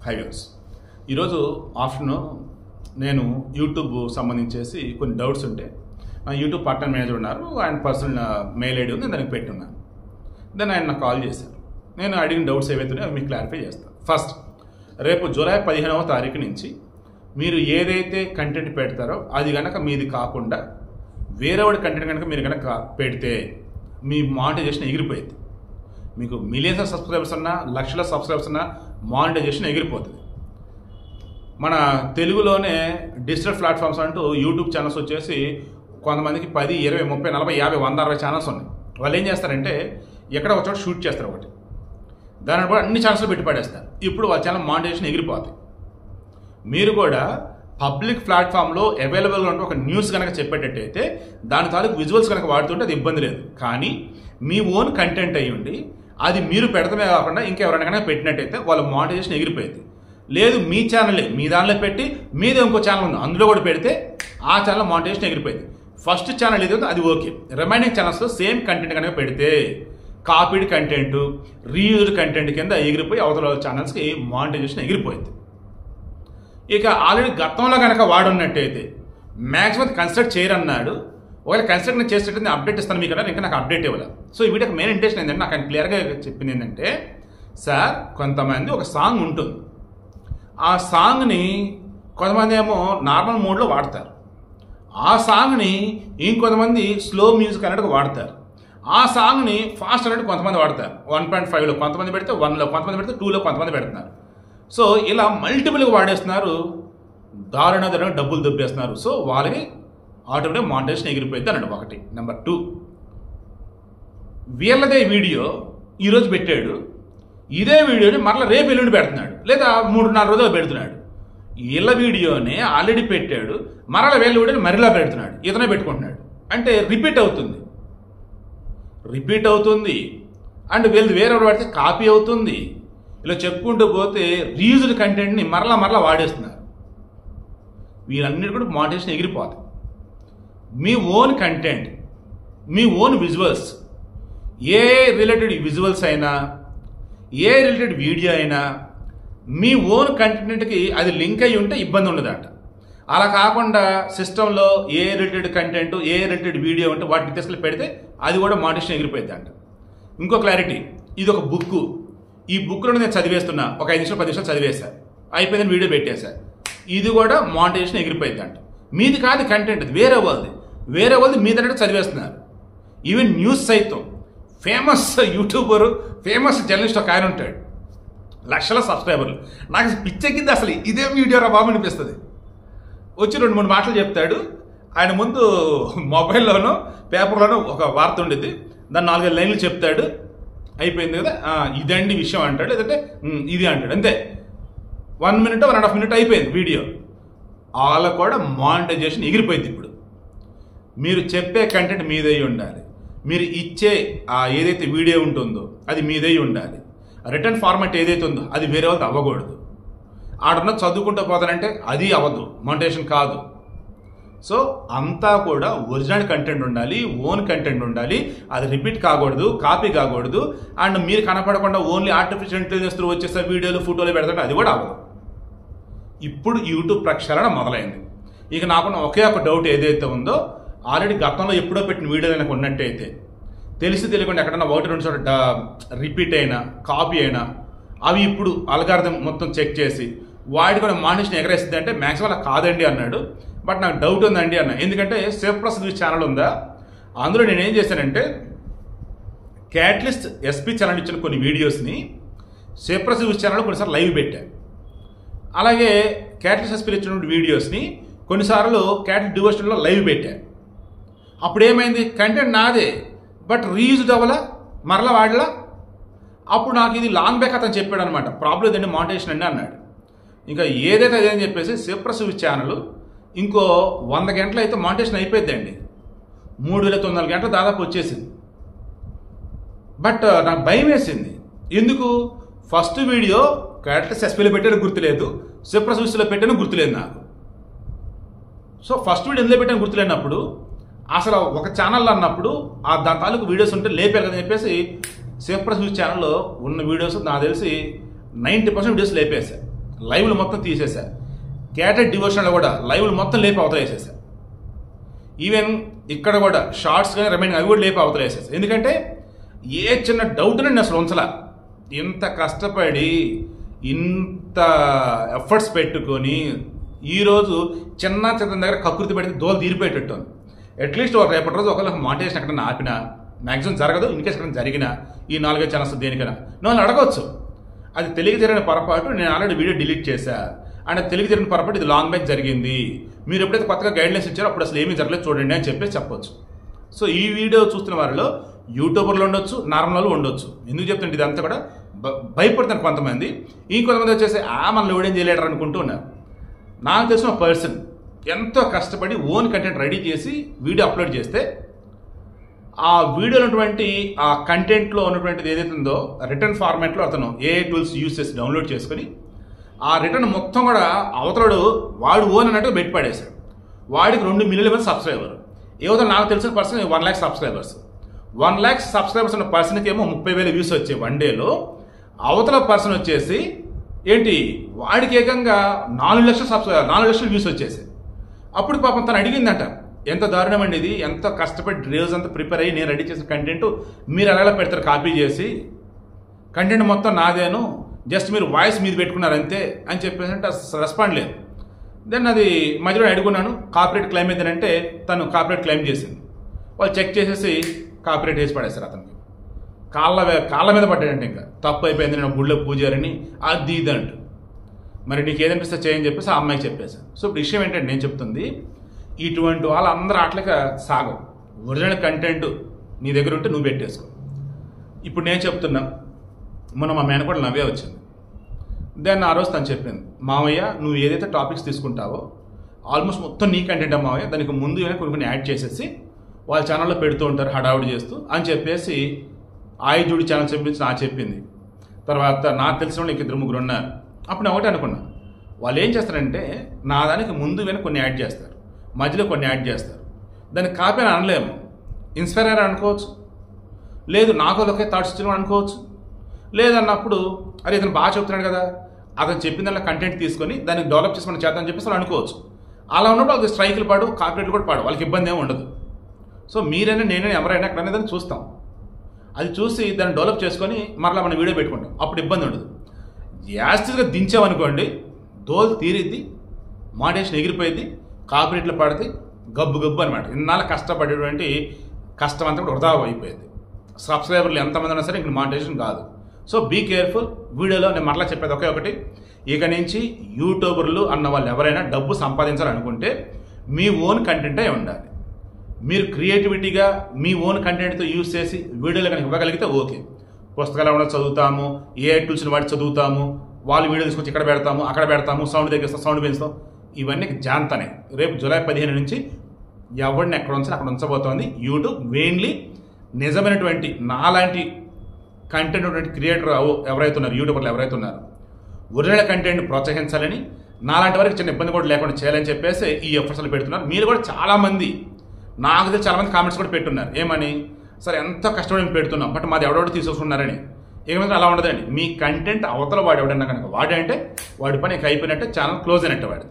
5 years. ఈరోజు afternoon నేను YouTube సంబంధించేసి కొన్ని డౌట్స్ ఉంటే యూట్యూబ్ పార్ట్ టైం మేనేజర్ ఉన్నారు, ఆయన పర్సనల్ మెయిల్ ఐడి ఉంది, దానికి పెట్టున్నాను. దెన్ ఆయన నాకు కాల్ చేశారు. నేను అడిగిన డౌట్స్ ఏవైతే ఉన్నాయో అవి మీకు క్లారిఫై చేస్తాను. ఫస్ట్, రేపు జూలై 15వ తారీఖు నుంచి మీరు ఏదైతే కంటెంట్ పెడతారో అది కనుక మీది కాకుండా వేరేవాడి కంటెంట్ కనుక మీరు కనుక పెడితే మీ మానిటైజేషన్ ఎగిరిపోయింది. మీకు మిలియన్స్ ఆఫ్ సబ్స్క్రైబర్స్ ఉన్నా, లక్షల సబ్స్క్రైబర్స్ ఉన్నా మానిటైజేషన్ ఎగిరిపోతుంది. మన తెలుగులోనే డిజిటల్ ప్లాట్ఫామ్స్ అంటూ యూట్యూబ్ ఛానల్స్ వచ్చేసి కొంతమందికి 10, 20, 30, 40, 50, 100, 60 ఛానల్స్ ఉన్నాయి. వాళ్ళు ఏం చేస్తారంటే ఎక్కడ ఒక చోట షూట్ చేస్తారు ఒకటి, దాని కూడా అన్ని ఛానల్స్లో పెట్టి పడేస్తారు. ఇప్పుడు వాళ్ళ ఛానల్ మానిటైజేషన్ ఎగిరిపోతుంది. మీరు కూడా పబ్లిక్ ప్లాట్ఫామ్లో అవైలబుల్గా ఉంటే ఒక న్యూస్ కనుక చెప్పేటట్టయితే దాని తాలూకు విజువల్స్ కనుక వాడుతుంటే అది ఇబ్బంది లేదు. కానీ మీ ఓన్ కంటెంట్ అయ్యి ఉండి అది మీరు పెడతమే కాకుండా ఇంకెవరైనా కనుక పెట్టినట్టయితే వాళ్ళ మానిటైజేషన్ ఎగిరిపోయింది. లేదు, మీ ఛానలే మీ దానిలో పెట్టి మీదే ఇంకో ఛానల్ ఉంది అందులో కూడా పెడితే ఆ ఛానల్ మానిటైజేషన్ ఎగిరిపోయింది. ఫస్ట్ ఛానల్ ఏదైతే అది ఓకే. రిమైనింగ్ ఛానల్స్లో సేమ్ కంటెంట్ కనుక పెడితే కాపీడ్ కంటెంట్, రీయూజ్డ్ కంటెంట్ కింద ఎగిరిపోయి అవతల ఛానల్స్కి మానిటైజేషన్ ఎగిరిపోయింది. ఇక ఆల్రెడీ గతంలో కనుక వాడున్నట్టయితే మ్యాక్సిమం కన్స్ట్రక్ట్ చేయరన్నాడు. ఒకవేళ కన్స్ట్రక్ట్ చేసేటట్టు నేను అప్డేట్ ఇస్తాను మీకు, ఇంకా నాకు అప్డేట్ ఇవ్వాలి. సో ఈ వీడియోకి మెయిన్ ఇంటెన్షన్ ఏంటంటే నాకు ఆయన క్లియర్గా చెప్పింది ఏంటంటే, సార్ కొంతమంది ఒక సాంగ్ ఉంటుంది, ఆ సాంగ్ని కొంతమంది ఏమో నార్మల్ మోడ్లో వాడతారు, ఆ సాంగ్ని ఇంకొంతమంది స్లో మ్యూజిక్ అన్నట్టుగా వాడతారు, ఆ సాంగ్ని ఫాస్ట్ అన్నట్టు కొంతమంది వాడతారు. 1.5లో కొంతమంది పెడితే, 1లో కొంతమంది పెడితే, 2లో కొంతమంది పెడుతున్నారు. సో ఇలా మల్టిపుల్గా వాడేస్తున్నారు, దారుణ డబ్బులు దొబ్బేస్తున్నారు. సో వాళ్ళకి ఆటోమేటిక్ మానిటైజేషన్ ఎగిరిపోయింది అన్నాడు ఒకటి. నెంబర్ 2, వీళ్ళదే వీడియో ఈరోజు పెట్టాడు, ఇదే వీడియోని మరలా రేపు ఎల్లుండి పెడుతున్నాడు, లేదా 3-4 రోజులు పెడుతున్నాడు. వీళ్ళ వీడియోనే ఆల్రెడీ పెట్టాడు, మరలా వీళ్ళ వీడియోని మరలా పెడుతున్నాడు, ఇతనే పెట్టుకుంటున్నాడు. అంటే రిపీట్ అవుతుంది అండ్ వీళ్ళు వేరే పడితే కాపీ అవుతుంది. ఇలా చెప్పుకుంటూ పోతే రీయూజ్డ్ కంటెంట్ని మరలా వాడేస్తున్నారు. వీళ్ళన్నిటి కూడా మానిటైజేషన్ ఎగిరిపోతుంది. మీ ఓన్ కంటెంట్, మీ ఓన్ విజువల్స్, ఏ రిలేటెడ్ విజువల్స్ అయినా, ఏ రిలేటెడ్ వీడియో అయినా మీ ఓన్ కంటెంట్కి అది లింక్ అయ్యి ఉంటే ఇబ్బంది ఉండదంట. అలా కాకుండా సిస్టంలో ఏ రిలేటెడ్ కంటెంట్, ఏ రిలేటెడ్ వీడియో ఉంటే వాటిని తీసుకెళ్ళి పెడితే అది కూడా మానిటైజేషన్ ఎగిరిపోయింది అంట. ఇంకో క్లారిటీ, ఇది ఒక బుక్, ఈ బుక్లో నేను చదివేస్తున్నా, ఒక 5 నిమిషాలు 10 నిమిషాలు చదివేశా, అయిపోయిందని వీడియో పెట్టేశా, ఇది కూడా మానిటైజేషన్ ఎగిరిపోయింది అంట. మీది కాదు కంటెంట్, అది వేరే వాళ్ళది మీద చదివేస్తున్నారు. ఈవెన్ న్యూస్ సైతం ఫేమస్ యూట్యూబర్, ఫేమస్ జర్నలిస్ట్ ఒక ఆయన ఉంటాడు, లక్షల సబ్స్క్రైబర్లు. నాకు పిచ్చెక్కింది అసలు, ఇదే వీడియో రా బాబు అనిపిస్తుంది. వచ్చి 2-3 మాటలు చెప్తాడు. ఆయన ముందు మొబైల్లోనో పేపర్లోనో ఒక వార్త ఉండేది, దాన్ని 4-5 లైన్లు చెప్తాడు, అయిపోయింది కదా, ఇదండి విషయం అంటాడు, లేదంటే ఇది అంటాడు, అంతే. 1 minute 1.5 minutes అయిపోయింది వీడియో. వాళ్ళ కూడా మానిటైజేషన్ ఎగిరిపోయింది. ఇప్పుడు మీరు చెప్పే కంటెంట్ మీదై ఉండాలి, మీరు ఇచ్చే ఏదైతే వీడియో ఉంటుందో అది మీదై ఉండాలి, రిటర్న్ ఫార్మాట్ ఏదైతే ఉందో అది వేరే వాళ్ళది అవ్వకూడదు. ఆడున్న చదువుకుంటూ పోతానంటే అది అవ్వదు, మానిటైజేషన్ కాదు. సో అంతా కూడా ఒరిజినల్ కంటెంట్ ఉండాలి, ఓన్ కంటెంట్ ఉండాలి, అది రిపీట్ కాకూడదు, కాపీ కాకూడదు. అండ్ మీరు కనపడకుండా ఓన్లీ ఆర్టిఫిషియల్ ఇంటెలిజెన్స్ త్రూ వచ్చేసే వీడియోలు, ఫోటోలు పెడతాంటే అది కూడా అవ్వదు. ఇప్పుడు యూట్యూబ్ ప్రక్షాళన మొదలైంది. ఇక నాకున్న ఒకే ఒక డౌట్ ఏదైతే ఉందో, ఆల్రెడీ గతంలో ఎప్పుడో పెట్టిన వీడియోలు నాకు ఉన్నట్టయితే తెలిసి తెలియకుండా ఎక్కడన్నా 1-2 చోట రిపీట్ అయినా, కాపీ అయినా, అవి ఇప్పుడు అల్గారిథం మొత్తం చెక్ చేసి వాడి కూడా మానిటైజేషన్ ఎగరేస్తుంది అంటే మ్యాక్సిమం అలా కాదండి అన్నాడు. బట్ నాకు డౌట్ ఉందండి అన్న, ఎందుకంటే శివప్రసాద్ ఛానల్ ఉందా, అందులో నేను ఏం చేశానంటే క్యాటలిస్ట్ ఎస్పీ ఛానల్ ఇచ్చిన కొన్ని వీడియోస్ని శివప్రసాద్ ఛానల్ కొన్నిసార్లు లైవ్ పెట్టాను. అలాగే క్యాటలిస్ట్ ఎస్పీ ఇచ్చిన వీడియోస్ని కొన్నిసార్లు క్యాటలిస్ట్ డివోషన్లో లైవ్ పెట్టాను. అప్పుడు ఏమైంది, కంటెంట్ నాదే బట్ రీయూజ్డ్ అవ్వలా, మరలా వాడలా. అప్పుడు నాకు ఇది లాంగ్ బ్యాక్ అతను చెప్పాడు అనమాట, ప్రాబ్లం ఇదండి మానిటైజేషన్ అండి అన్నాడు. ఇంకా ఏదైతే అదేని చెప్పేసి శివప్రసాద్ ఛానల్ ఇంకో 100 గంటలు అయితే మానిటైజేషన్ అయిపోద్దండి. 3,900 గంటలు దాదాపు వచ్చేసింది. బట్ నాకు భయం వేసింది. ఎందుకు, ఫస్ట్ వీడియో క్యాటలిస్ట్ ఎస్పీలో పెట్టాను గుర్తులేదు, శివప్రసాద్లో పెట్టాను గుర్తులేదు నాకు. సో ఫస్ట్ వీడియో ఎందులో పెట్టాను గుర్తులేనప్పుడు అసలు ఒక ఛానల్ అన్నప్పుడు దాని తాలూకు వీడియోస్ ఉంటే లేపారు కదా అని చెప్పేసి శివప్రసాద్ ఛానల్లో ఉన్న వీడియోస్ నాకు తెలిసి 90% వీడియోస్ లేపేశారు. లైవ్లు మొత్తం తీసేసా. క్యాటెడ్ డివోషన్లో కూడా లైవ్లు మొత్తం లేపి అవతల వేసేసా. ఈవెన్ ఇక్కడ కూడా షార్ట్స్ కానీ రిమైనింగ్ అవి కూడా లేపి అవతల వేసేసా. ఎందుకంటే ఏ చిన్న డౌట్ నేను అసలు ఉంచలా. ఇంత కష్టపడి ఇంత ఎఫర్ట్స్ పెట్టుకొని ఈరోజు చిన్న దగ్గర కకృతి పెడితే దోలు తీరిపోయేటట్టు. అట్లీస్ట్ ఒక రేపటి రోజు ఒకవేళ మానిటైజేషన్ ఎక్కడన్నా ఆపినా, మ్యాక్సిమం జరగదు, ఇన్కేస్ ఎక్కడ జరిగినా ఈ 4-5 ఛానల్స్ దేనికైనా నువ్వు అడగవచ్చు. అది తెలియక జరిగిన పొరపాటు, నేను ఆల్రెడీ వీడియో డిలీట్ చేశా. అండ్ తెలియక జరిగిన పొరపాటు, ఇది లాంగ్ బ్యాక్ జరిగింది, మీరు ఎప్పుడైతే కొత్తగా గైడ్లైన్స్ ఇచ్చారో అప్పుడు అసలు ఏమీ జరగలేదు చూడండి అని చెప్పొచ్చు. సో ఈ వీడియో చూస్తున్న వారిలో యూట్యూబర్లు ఉండొచ్చు, నార్మల్ ఉండొచ్చు. ఎందుకు చెప్తుంటే ఇదంతా కూడా భయపడుతున్నారు కొంతమంది. ఇంకొంతమంది వచ్చేసి మనలో వీడియో చేయలేడు అనుకుంటూ ఉన్నారు. నాకు తెలిసిన పర్సన్ ఎంతో కష్టపడి ఓన్ కంటెంట్ రెడీ చేసి వీడియో అప్లోడ్ చేస్తే ఆ వీడియోలో ఉన్నటువంటి ఆ కంటెంట్లో ఉన్నటువంటిది ఏదైతే ఉందో రిటర్న్ ఫార్మాట్లో అతను ఏఐ టూల్స్ యూజ్ చేసి డౌన్లోడ్ చేసుకొని ఆ రిటర్న్ మొత్తం కూడా అవతలడు వాడు ఓన్ అన్నట్టు పెట్టి పడేశాడు. వాడికి 2 మిలియన్ల మంది సబ్స్క్రైబర్. ఏదో నాకు తెలిసిన person 1 lakh subscribers. 1 lakh subscribers ఉన్న పర్సన్కి ఏమో 30,000 వ్యూస్ వచ్చాయి 1 డేలో. అవతల పర్సన్ వచ్చేసి ఏంటి వాడికి ఏకంగా 4 లక్షల వ్యూస్ వచ్చేసాయి. అప్పుడు పాపం తను అడిగిందంట, ఎంత దారుణం అండి ఇది, ఎంత కష్టపడి రోజు అంతా ప్రిపేర్ అయ్యి నేను రెడీ చేసిన కంటెంట్ మీరు ఎలా పెడతారు కాపీ చేసి, కంటెంట్ మొత్తం నాదేను, జస్ట్ మీరు వాయిస్ మీద పెట్టుకున్నారు అంతే అని చెప్పేసి అంటే అసలు రెస్పాండ్ లేదు. దెన్ అది మధ్యలో అడుగున్నాను కాపీరైట్ క్లెయిమ్ ఏంటంటే తను కాపీరైట్ క్లెయిమ్ చేసింది. వాళ్ళు చెక్ చేసేసి కాపీరైట్ వేసి పడేస్తారు. అతనికి కాళ్ళ మీద పడ్డాడంటే ఇంకా తప్పు అయిపోయింది, నేను గుళ్ళో పూజారని అది ఇది అంటూ. మరి నీకు ఏదనిపిస్తే చేయని చెప్పేసి ఆ అమ్మాయికి చెప్పేశాను. సో ఇప్పుడు విషయం ఏంటంటే నేను చెప్తుంది, ఇటువంటి వాళ్ళందరూ అట్లగా సాగవు. ఒరిజినల్ కంటెంట్ నీ దగ్గర ఉంటే నువ్వు పెట్టేసుకో. ఇప్పుడు నేను చెప్తున్నా, మొన్న మా మేనకోడలు నవ్వే వచ్చింది. దెన్ ఆ రోజు తను చెప్పింది, మావయ్య నువ్వు ఏదైతే టాపిక్స్ తీసుకుంటావో ఆల్మోస్ట్ మొత్తం నీ కంటెంట్ మావయ్య, దానికి ముందు కొన్ని యాడ్ చేసేసి వాళ్ళ ఛానల్లో పెడుతూ ఉంటారు హడావుడి చేస్తూ అని చెప్పేసి జూడి ఛానల్ చెప్పింది. తర్వాత నాకు తెలిసిన వాళ్ళు 2-3 ఉన్నారు. అప్పుడు నేను ఒకటి అనుకున్నా, వాళ్ళు ఏం చేస్తారంటే నా దానికి ముందు కొన్ని యాడ్ చేస్తారు, మధ్యలో కొన్ని యాడ్ చేస్తారు. దాన్ని కాపీ అని అనలేము, ఇన్స్పైర్ అయ్యారు అనుకోవచ్చు, లేదు నాకు ఒకే థాట్స్ ఇచ్చిన అనుకోవచ్చు, లేదన్నప్పుడు అరే ఇతను బాగా చెప్తున్నాడు కదా, అతను చెప్పిన దానిలో కంటెంట్ తీసుకొని దాన్ని డెవలప్ చేసి మనం చేద్దామని చెప్పేసి వాళ్ళు అనుకోవచ్చు. అలా ఉన్నప్పుడు వాళ్ళకి స్ట్రైకులు పాడు, కాపీరైట్లు కూడా పాడు, వాళ్ళకి ఇబ్బంది ఏమి ఉండదు. సో మీరైనా నేనైనా ఎవరైనా అక్కడ అనేది చూస్తాం, అది చూసి దాన్ని డెవలప్ చేసుకొని మరలా మనం వీడియో పెట్టుకుంటాం, అప్పుడు ఇబ్బంది ఉండదు. యాస్టిస్గా దించామనుకోండి దోలు తీరిద్ది, మానిటైజేషన్ ఎగిరిపోయింది, కాపీరైట్లు పడితే గబ్బు అనమాట. ఇన్నాళ్ళు కష్టపడేటువంటి కష్టం అంతా కూడా వృధా అయిపోయింది. సబ్స్క్రైబర్లు ఎంతమంది ఉన్నా సరే ఇంక మానిటైజేషన్ కాదు. So be careful. వీడియోలో నేను మరలా చెప్పేది ఒకటి, ఇక నుంచి యూట్యూబర్లు అన్న వాళ్ళు ఎవరైనా డబ్బు సంపాదించాలనుకుంటే మీ ఓన్ కంటెంటే ఉండాలి. మీరు క్రియేటివిటీగా మీ ఓన్ కంటెంట్తో యూజ్ చేసి వీడియోలు కనుక ఇవ్వగలిగితే ఓకే. పుస్తకాలు ఏమైనా చదువుతాము, ఏఐ టూల్స్ని వాడి చదువుతాము, వాళ్ళు వీడియో తీసుకొచ్చి ఇక్కడ పెడతాము, అక్కడ పెడతాము, సౌండ్ తగ్గిస్తాం, సౌండ్ పెంచుతాం, ఇవన్నీ జాంతనే. రేపు జూలై 15 నుంచి ఎవరిని ఎక్కడ ఉంచాలి అక్కడ ఉంచబోతోంది యూట్యూబ్. మెయిన్లీ నిజమైనటువంటి నాలాంటి కంటెంట్ ఉన్నటువంటి క్రియేటర్ ఎవరైతే ఉన్నారు, యూట్యూబర్లు ఎవరైతే ఉన్నారు, ఒరిజినల్ కంటెంట్ ప్రోత్సహించాలని, నాలాంటి వారికి చిన్న ఇబ్బంది కూడా లేకుండా చేయాలని చెప్పేసి ఈ ఎఫర్ట్స్లు పెడుతున్నారు. మీరు కూడా చాలామంది నాకు తెలిసి చాలామంది కామెంట్స్ కూడా పెట్టున్నారు, ఏమని సరే ఎంతో కష్టపడి పెడుతున్నాం బట్ మాది ఎవడెవడో తీసుకొస్తున్నారని. ఏమైనా అలా ఉండదండి. మీ కంటెంట్ అవతల వాడు ఎవడన్నా కనుక వాడంటే వాడి పని అయిపోయినట్టే, ఛానల్ క్లోజ్ అయినట్టు వాడిది.